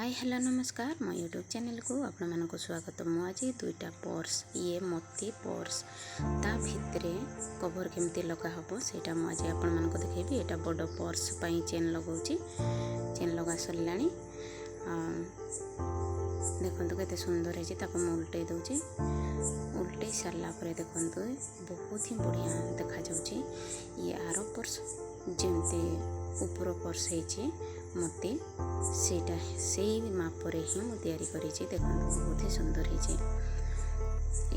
Hi hello नमस्कार मो YouTube channel को आपण मानक स्वागत। मु आज दुईटा पर्स ये मोती पर्स ता भितरे कवर केमती लगा हबो सेटा मु आज आपण मानक देखेबी। एटा बड़ पर्स पई चेन लगाउची, चेन लगा सरलाणी। देखंतु केते सुंदर है, ताको मु उल्टे दउची। उल्टे सरला परे देखंतु बहुत ही बढ़िया देखा जाउची। ये आरो पर्स जेमते ऊपर पर्स है मोती सेटा से मापरे ही मु तैयारी करिछि। देखंतु बहुत ही सुंदर है।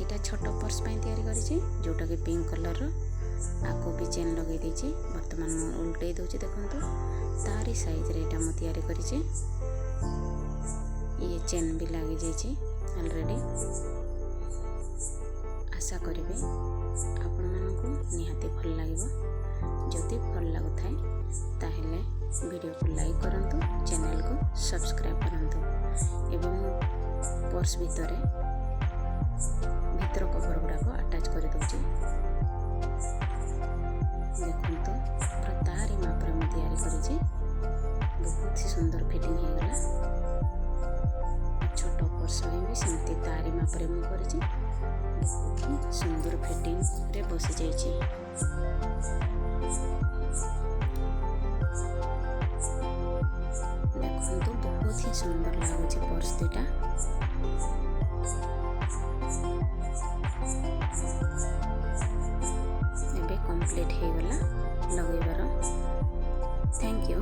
एटा छोट पर्स पई तैयारी करिछि, जोटा कि पिंक कलर रो। आको भी चेन लगे देछि। वर्तमान मु उल्टे दउछि। देखंतु तारी साइज रे एटा मु तैयारी करिछि। ये चेन भी लागी जाइछि ऑलरेडी। आशा करिबे आपण मानकु निहाती भल लागिबो। जदि भल लागुथाय ताहेले वीडियो को लाइक करंतु, चैनल को सब्सक्राइब करंतु। एवं पर्स भीतर कवर गुड़ा अटैच कर दूची। देखंतु पूरा तारी मापरे मु तैयारी करिछि। बहुत ही सुंदर फिटिंग हो गला। छोट पर्स भी सेमती तारी मापरे मु करिछि। बहुत ही सुंदर फिटिंग रे बसि जाइछि। बहुत ही सुंदर लगुच पर्स दुटा। एबे कंप्लीट हो गला लगेबार। Thank you.